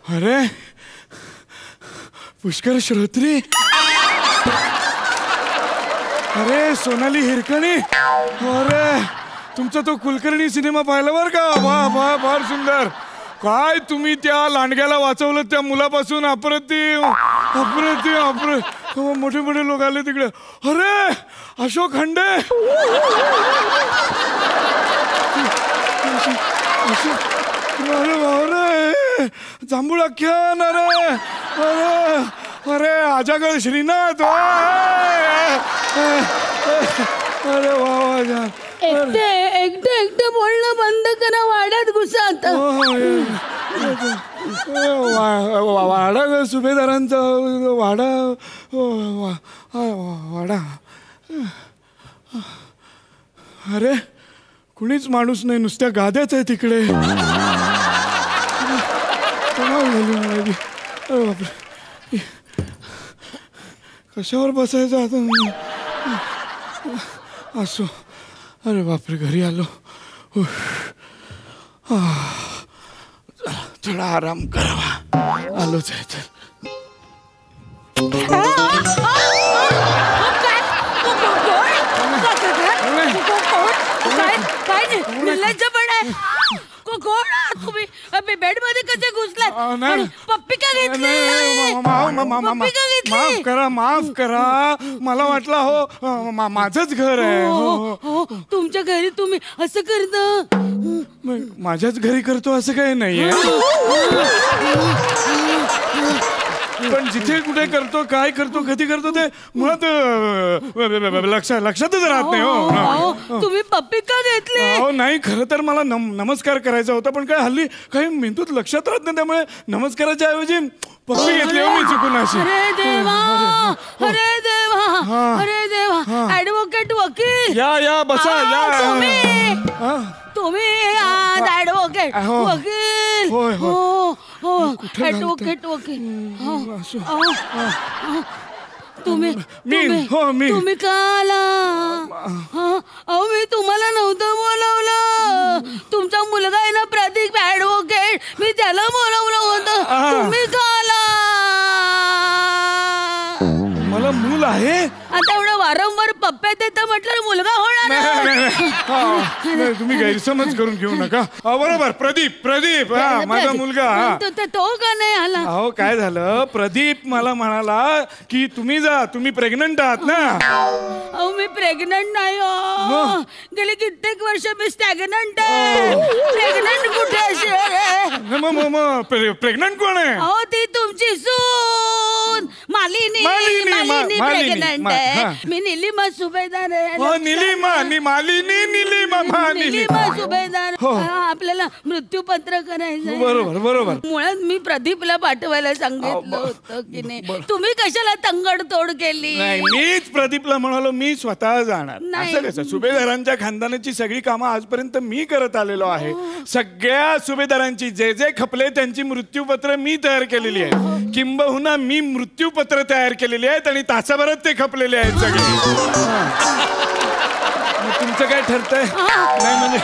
अरे पुष्कर श्रोत्री, अरे सोनाली हिरकणी, अरे तुमचा तो कुलकर्णी सिनेमा पाहिला बर का? वा वा फार सुंदर. काय तुम्ही त्या लांडग्याला वाचवलं त्या मुलापासून. अप्रतिम अप्रतिम अप्रतिम. मोठे मोठे लोक आले तिकडे. अरे अशोक खंडे, अरे बावरे जांभूळ आख्यान. अरे अरे अरे आजागळ श्रीनाथ. अरे वा वा जान. एकटे एकटे एकटे बोलणं बंद करा, वाड्यात घुसा आता. वाडा सुभेदारांचा वाडा. वाडा. अरे कुणीच माणूस नाही, नुसत्या गाद्याच आहे तिकडे. बापरे, कशावर बसायचं आता? असो. अरे बापरे, घरी आलो. थोडा आराम करावा. आलोच आहे तर. तुम्ही बेड मध्ये कसे घुसलात? पप्पी का घेतली? माफ करा, माफ करा. मला वाटलं हो माझंच घर आहे. हो, तुमच्या घरी तुम्ही असं करता? माझ्याच घरी करतो असं काही नाहीये. पण जिथे कुठे करतो, काय करतो, कधी करतो ते मुळात लक्षातच राहत नाही. हो तुम्ही पप्पी का घेतली? हो नाही, खरं तर मला नमस्कार करायचा होता, पण काय हल्ली काही मेंदूत लक्षात राहत नाही, त्यामुळे नमस्काराच्या ऐवजी पप्पी घेतली हो मी चुकून अशी. अरे देवा, अरे देवा, अरे देवा. ऍडव्होकेट वकील या बसा या. तुम्ही ऍडव्होकेट वकील. हो हो, ऍडव्होकेट वकील. तुम्ही का आला? अहो मी तुम्हाला नव्हतं बोलवलं. तुमचा मुलगा आहे ना प्रदीप ऍडव्होकेट, मी त्याला बोलवलं होतं. तुम्ही का आला? मला मूल आहे. आता एवढं वारंवार पप्प्या देता म्हटलं मुलगा होणार. तुम्ही गैरसमज करून घेऊ नका. बरोबर, प्रदीप माझा मुलगा. तो का नाही आला? अहो काय झालं, प्रदीप मला म्हणाला की तुम्ही जा, तुम्ही प्रेग्नंट आहात ना. अहो मी प्रेग्नंट नाही हो. गेले कित्येक वर्ष मी स्टॅग्नंट आहे. प्रेग्नंट कुठे असेल? प्रेग्नंट कोण आहे? अहो ती तुमची सून मालिनी. प्रेग्नंट आहे. मी निलिमा सुभेदार आहे. निलिमा सुभेदार. आपल्याला मृत्यूपत्र करायचं. बरोबर. मुळात मी प्रदीपला पाठवायला सांगितलं होतं की नाही. तुम्ही कशाला तंगडतोड केली? मीच प्रदीपला म्हणालो मी स्वतः जाणार. असं कसं? सुभेदारांच्या खानदानाची सगळी कामं आजपर्यंत मी करत आलेलो आहे. सगळ्या सुभेदारांची जे जे खपले त्यांची मृत्यूपत्र मी तयार केलेली आहे. किंबहुना मी मृत्यूपत्र तयार केलेली आहेत आणि तासाभरात ते खपलेले आहेत सगळे. तुमचं काय ठरतंय? नाही म्हणजे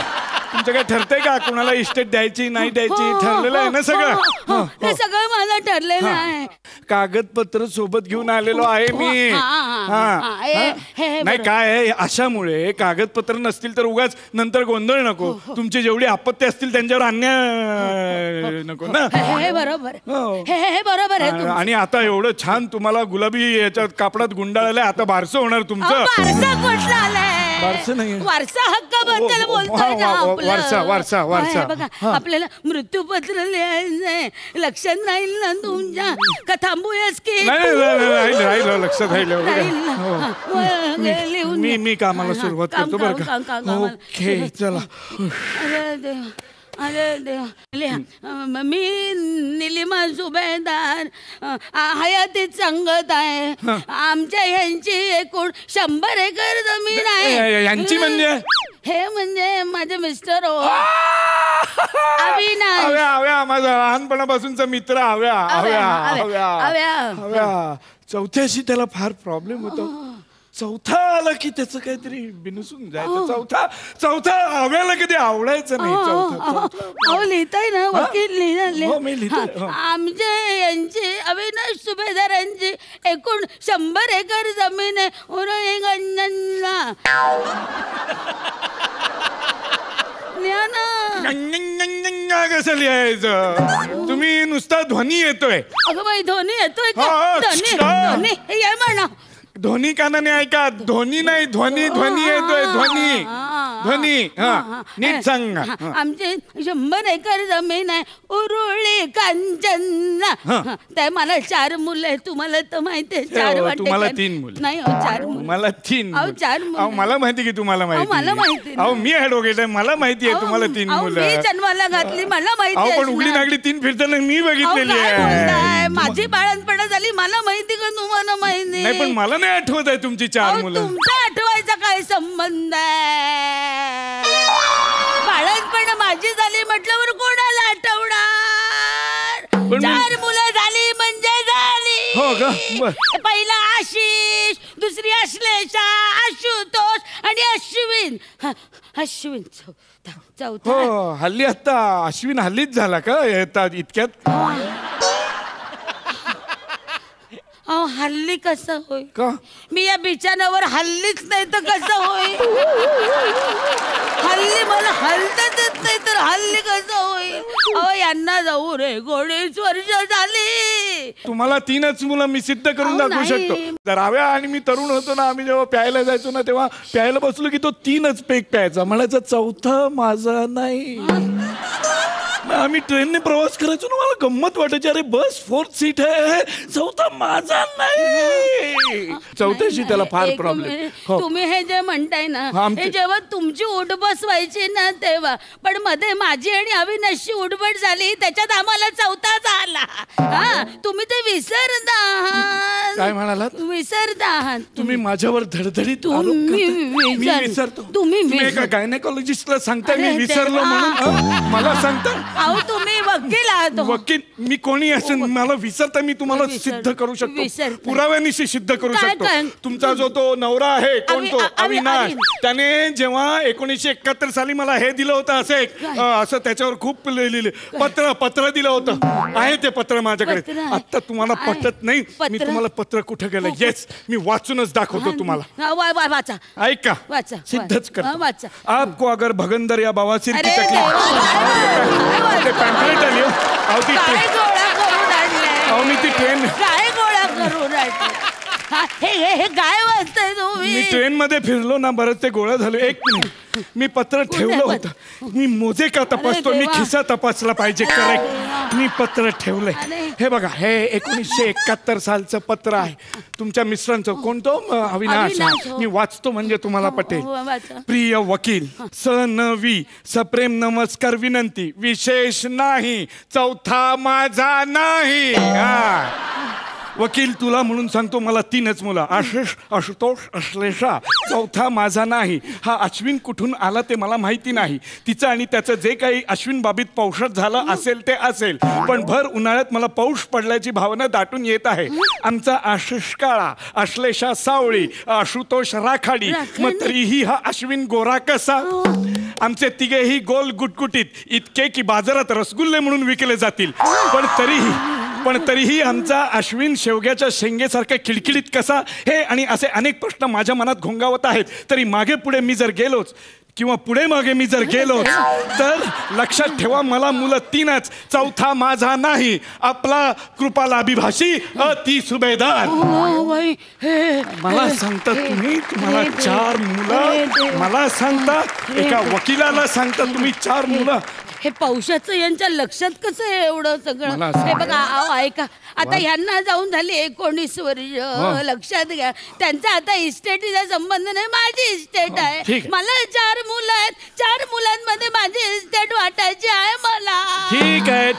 तुमचं काय ठरतंय का? कुणाला इस्टेट द्यायची नाही द्यायची ठरलेलं आहे ना सगळं? ते सगळं माझं ठरलेलं आहे. कागदपत्र सोबत घेऊन आलेलो आहे मी. नाही काय आहे, अशामुळे कागदपत्र नसतील तर उगाच नंतर गोंधळ नको. तुमची जेवढी आपत्ती असतील त्यांच्यावर अन्याय नको ना. हे बरोबर आहे. आणि आता एवढं छान तुम्हाला गुलाबी याच्यात कापडात गुंडाळलंय, आता बारसं होणार तुमचं. वारसा नाही, वारसा हक्काबद्दल बोलतोय. वारसा बघा, आपल्याला मृत्यूपत्र लिहायचंय. लक्षात राहील ना तुमच्या? का थांबूयास की? राहिलं लक्षात राहिलं. मी कामाला सुरुवात करतो बरं का. ओके चला. अरे देवा. मी निलिमा सुभेदार हयातीत सांगत आहे. आमच्या ह्यांची एकूण 100 एकर जमीन आहे. यांची म्हणजे? हे म्हणजे माझे मिस्टर हो, अविनाश. माझा लहानपणापासूनचा मित्र. हव्या चौथ्याशी त्याला फार प्रॉब्लेम होतो. चौथा आला की त्याचं काहीतरी बिनसून जायचं. चौथा आव्याला कधी आवडायचं नाही. अहो लिहिताय ना वकील हो, मी लिहितोय. आमच्या यांची अविनाश सुभेदारांची एकूण 100 एकर जमीन आहे. कसं लिहायचं? तुम्ही नुसता ध्वनी येतोय. अगं बाई ध्वनी येतोय का? ध्वनी ये म्हणा. ध्वनी कानाने ऐका. ध्वनी नाही ध्वनी येतोय. ध्वनी हा नीट सांगा. आमचे 100 एकर जमीन आहे. उरुळी कांचन. त्या मला 4 मुलं आहेत. तुम्हाला तर माहितीये 4 वाटे. तुम्हाला 3 मुलं. नाही 4 मुलं. मला 3. 4 मुलं. मला माहिती की तुम्हाला माहिती. मला माहिती. अहो मी ऍडव्होकेट आहे. मला माहिती आहे तुम्हाला 3 मुलं. मी जन्माला घातली मला माहिती. पण उघडी नागडी 3 फिरताना मी बघितलेली आहे. माझी बाळणपणा झाली मला माहिती का तुम्हाला माहिती नाही. पण मला नाही आठवत आहे तुमची 4 मुलं. तुमचा आठवायचा काय संबंध आहे? बाळणपण माझी झाली म्हटल्यावर कोणाला आठवणार? 4 मुलं झाली म्हणजे झाली. हो का? पहिला आशिष, दुसरी अश्लेषा, आशुतोष आणि अश्विन. अश्विन चौथा. हो हल्ली आता अश्विन हल्लीच झाला का इतक्यात? हल्ली कसं होईल का? मी या बिछाण्यावर हल्लीच नाही तर कसं होईल? हल्ली मला हलताच येत नाही तर हल्ली कसं होईल? अहो यांना जाऊ रे 19 वर्ष झाली. तुम्हाला 3च मुलं मी सिद्ध करून दाखवू शकतो. राव्या आणि मी तरुण होतो ना, आम्ही जेव्हा प्यायला जायचो ना, तेव्हा प्यायला बसलो की तो 3च पेक प्यायचा. म्हणायचा चौथा माझा नाही. आम्ही ट्रेनने प्रवास करायचो ना, मला गंमत वाटायची. अरे बस 4th सीट आहे, चौथा माझा नाही. चौथ्याशी त्याला फार प्रॉब्लेम. तुम्ही हे जे म्हणताय ना, हे जेव्हा तुमची उठबस व्हायची ना तेव्हा, पण मध्ये माझी आणि अविनाशची उठबस झाली त्याच्यात आम्हाला चौथाच आला. तुम्ही ते विसरता आहात. काय म्हणालात? विसरता आहात तुम्ही माझ्यावर धडधडीत मी विसरतो. तुम्ही एका गायनेकॉलॉजिस्टला सांगताय मी विसरलो म्हणून? मला सांगता? अहो तुम्ही वकील आहात. वकील मी कोणी असेल, मला विसरता मी तुम्हाला सिद्ध करू शकतो. पुराव्यानिशी सिद्ध करू शकतो. तुमचा जो तो नवरा आहे कोण तो अविनाश, त्याने जेव्हा 1971 साली मला हे दिलं होतं असं त्याच्यावर खूप पत्र दिलं होतं. आहे ते पत्र माझ्याकडे. आता तुम्हाला पटत नाही. मी तुम्हाला पत्र कुठे गेलं? येस मी वाचूनच दाखवतो तुम्हाला. वाचा. ऐका सिद्धच कर. आपको अगर भगंदर या बवासीर की तकलीफ पॅम्पलेट आली. मी ती ट्रेन काय गोळा करून हे काय वाचताय तुम्ही? मी ट्रेन मध्ये फिरलो ना, बरंच ते गोळा झालं. एक मिनिट मी पत्र ठेवलं होतं. मी मोजे का तपासतो, मी खिसा तपासला पाहिजे. करेक्ट मी पत्र ठेवलंय. हे बघा हे 1971 सालचं पत्र आहे. तुमच्या मिस्टरांचं. कोणतो? अविनाश. मी वाचतो म्हणजे तुम्हाला पटेल. प्रिय वकील, सनवी सप्रेम नमस्कार विनंती. विशेष नाही, चौथा माझा नाही. वकील तुला म्हणून सांगतो, मला 3च मुलं. आशिष, आशुतोष, अश्लेषा. चौथा माझा नाही. हा अश्विन कुठून आला ते मला माहिती नाही. तिचं आणि त्याचं जे काही अश्विन बाबीत पौषध झालं असेल ते असेल, पण भर उन्हाळ्यात मला पौष पडल्याची भावना दाटून येत आहे. आमचा आशिष काळा, अश्लेषा सावळी, आशुतोष राखाडी, मग तरीही हा अश्विन गोरा कसा? आमचे तिघेही गोल गुटगुटीत, इतके की बाजारात रसगुल्ले म्हणून विकले जातील. पण तरीही आमचा अश्विन शेवग्याच्या शेंगेसारखा किडकिडीत कसा? हे आणि असे अनेक प्रश्न माझ्या मनात घोंगावत आहेत. तरी मागे पुढे मी जर गेलोच किंवा पुढे मागे मी जर गेलोच तर लक्षात ठेवा, मला मुलं 3च, चौथा माझा नाही. आपला कृपालाभिभाषी अति सुभेदार. मला सांगता तुम्ही, तुम्हाला 4 मुलं. मला सांगता एका वकिलाला सांगता तुम्ही 4 मुलं. हे पौषाचं यांच्या लक्षात कसं आहे एवढं सगळं? हे बघा ऐका, आता ह्यांना जाऊन झाली 19 वर्ष. लक्षात घ्या, त्यांचा आता इस्टेटीचा संबंध नाही, माझी इस्टेट आहे. मला 4 मुलं आहेत. 4 मुलांमध्ये माझी इस्टेट वाटायची आहे मला.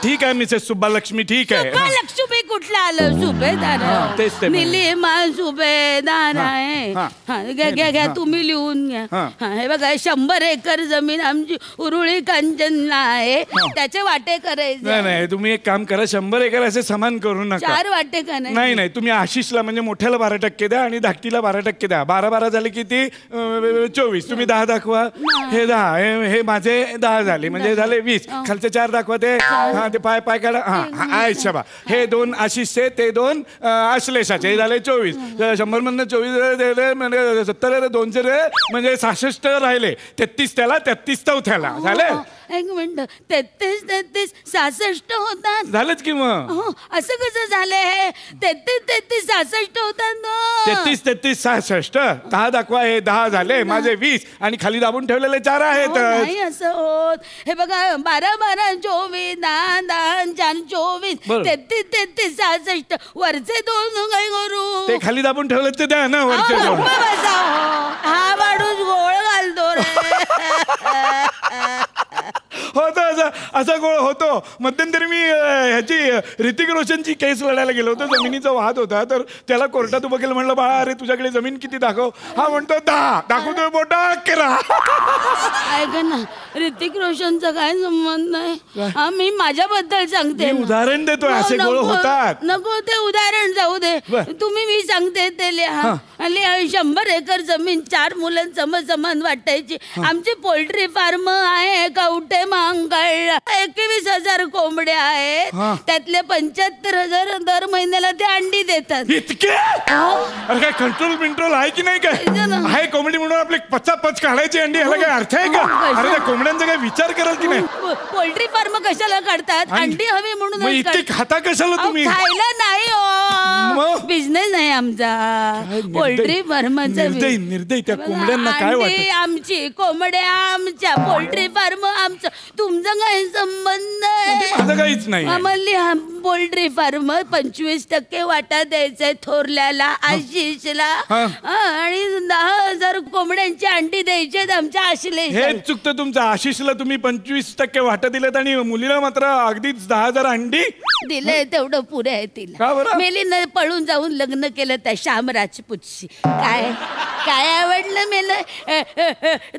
ठीक आहे मिसेस सुब्बालक्ष्मी. ठीक आहे. सुब्बालक्ष्मी कुठलं आलं सुभेदार तेच ते निलिमा सुभेदार आहे घ्या तुम्ही लिहून घ्या हे बघा 100 एकर जमीन आमची उरुळी कांचनला आहे त्याचे वाटे करायचे नाही तुम्ही एक काम करा 100 एकर असे समान करू नका 4 वाटे का नाही तुम्ही आशिषला म्हणजे मोठ्याला 12% द्या आणि धाकटीला 12% द्या 12 झाले किती 24 तुम्ही 10 दाखवा हे 10 हे माझे 10 झाले म्हणजे झाले 20 खालचे 4 दाखवा ते ते पाय काढा शबा हे 2 आशिषचे ते 2 आश्लेषाचे झाले 24 100 मधनं 24 म्हणजे 70 200 म्हणजे 66 राहिले 33 त्याला 33 चौथ्याला झाले एक मिनिट 33 66 होतात झालंच की मग असं कसं झालंय 33 66 होतात 33 66 10 दाखवा हे 10 झाले माझे 20 आणि खाली दाबून ठेवलेले 4 आहेत नाही असं होत हे बघा 12 12 24 10 10 4 24 33 66 वरचे 2 काय करू ते खाली दाबून ठेवले ते द्या ना वरचे हा माणूस गोळ घालतो रे होतो असा गोळ होतो मध्यंतरी मी ह्याची ऋतिक रोशनची केस लढायला गेलो होतो जमिनीचा वाद होता तर त्याला कोर्टात उभं केलं म्हणलं बाळा अरे तुझ्याकडे जमीन किती दाखव हा म्हणतो 10 दाखवतोय बोटा 11 ऐक ना ऋतिक रोशनचा काय संबंध नाही मी माझ्याबद्दल सांगते उदाहरण देतोय असे गोळ होतात नको ते उदाहरण जाऊ दे तुम्ही मी सांगते ते लिहा 100 एकर जमीन 4 मुलांसम समान वाटायची आमची पोल्ट्री फार्म आहे कवठे महांकाळ 21,000 कोंबड्या आहेत त्यातले 75,000 दर महिन्याला ते अंडी देतात इतके अरे काय कंट्रोल आहे की नाही काय आहे कोंबडी म्हणून आपले 5 काढायची अंडी ह्याला काय अर्थ आहे का अरे त्या कोंबड्यांचा काय विचार कराल की नाही पोल्ट्री फार्म कशाला काढतात अंडी हवी म्हणून इतके खाता कशाला तुम्ही खायला नाही हो बिझनेस आहे आमचा पोल्ट्री फार्मचा निर्दय त्या कोंबड्यांना काय वाटतं आमची कोंबड्या आमच्या पोल्ट्री फार्म आमचं तुमचा काय संबंध माझं काहीच नाही आम्हाला पोल्ट्री फार्म 25% वाटा द्यायचंय थोरल्याला आशिषला आणि 10,000 कोंबड्यांची अंडी द्यायची आमच्या आशिषला हे चुकतं तुमचं आशिषला तुम्ही 25% वाटा दिलेत आणि मुलीला मात्र अगदीच 10,000 अंडी दिले तेवढं पुरे आहे तिला मेलीनं पळून जाऊन लग्न केलं त्या श्याम राजपूतशी काय आवडलं मेलं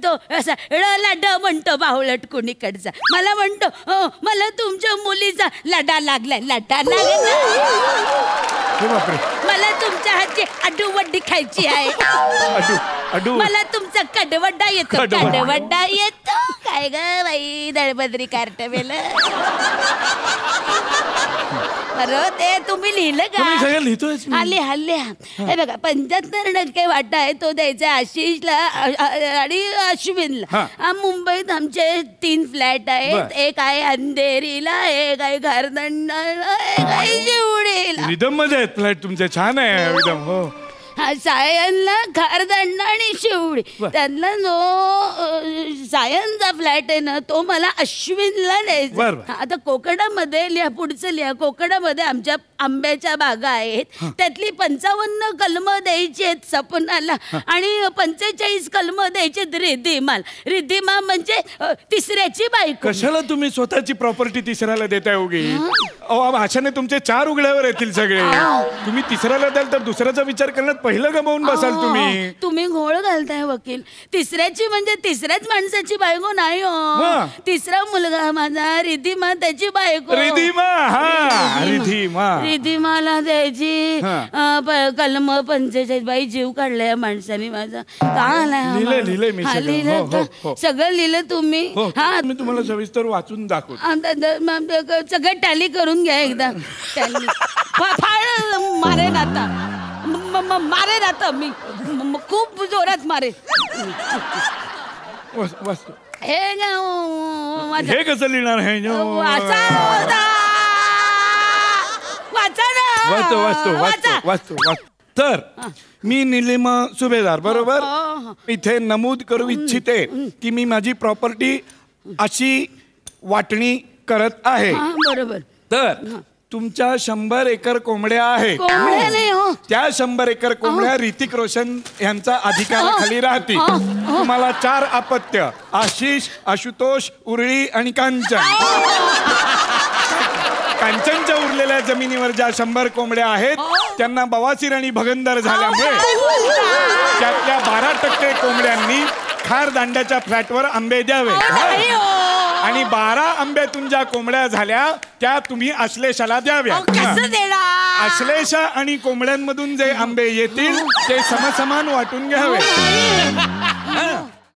तो असा लडा म्हणतो बाहुळट कुणीकडचा मला म्हणतो मला तुमच्या मुलीचा लडा लागलाय मला तुमच्या हातची अडूवड्डी खायची आहे मला तुमचा कडवड्डा येतो काय ग बाई दळबद्री कार्ट मेलं बरं ते तुम्ही लिहिलं का लिहितोय हल्ले हे बघा 75% वाटा आहे तो द्यायचा आशिषला आणि अश्विनला मुंबईत आमचे 3 फ्लॅट आहेत एक आहे अंधेरीला एक आहे घरदंडाला एक आहे शिवडीला रिदम मध्ये आहेत फ्लॅट तुमचे छान आहे रिदम हो सायनला घरदंडा आणि शिवडी त्यांना जो सायनचा फ्लॅट आहे ना तो मला अश्विनला द्यायचा आता कोकणामध्ये लिहा पुढचं लिहा कोकणामध्ये आमच्या आंब्याच्या बागा आहेत त्यातली 55 कलमं द्यायची आहेत सपनाला आणि 45 कलमं द्यायची रिद्धिमा म्हणजे तिसऱ्याची बायको कशाला तुम्ही स्वतःची प्रॉपर्टी तिसऱ्याला देताय उगी अशाने तुमचे 4 उघड्यावर येतील सगळे तुम्ही तिसऱ्याला द्याल तर दुसऱ्याचा विचार करण्यात पहिलं गमावून बसाल तुम्ही घोळ घालताय वकील तिसऱ्याची म्हणजे तिसऱ्याच माणसाची बायको नाही हो तिसरा मुलगा माझा रिद्धिमा त्याची बायको रिद्धिमाला द्यायची कलम 45 बाई जीव काढलाय माणसाने माझा लिहिलं सगळं लिहिलं तुम्ही मी तुम्हाला सविस्तर वाचून दाखवतो सगळं टॅली करून घ्या एकदा टॅली मारेन आता मी खूप जोरात मारे हे कसं लिहिणार आहे वाचतो तर मी निलिमा सुभेदार बरोबर इथे नमूद करू इच्छिते की मी माझी प्रॉपर्टी अशी वाटणी करत आहे बरोबर तर तुमच्या 100 एकर कोंबड्या आहेत त्या 100 एकर कोंबड्या ऋतिक रोशन यांचा अधिकाराखाली राहतील तुम्हाला 4 अपत्य आशिष आशुतोष उरळी आणि कांचन कांचनच्या उरलेल्या जमिनीवर ज्या 100 कोंबड्या आहेत त्यांना बवासीर आणि भगंदर झाल्यामुळे त्यातल्या 12% कोंबड्यांनी खार दांड्याच्या फ्लॅटवर आंबे द्यावे आणि 12 आंब्यातून ज्या कोंबड्या झाल्या त्या तुम्ही अश्लेषाला द्याव्या. अश्लेषा आणि कोंबड्यांमधून जे आंबे येतील ते समसमान वाटून घ्यावे.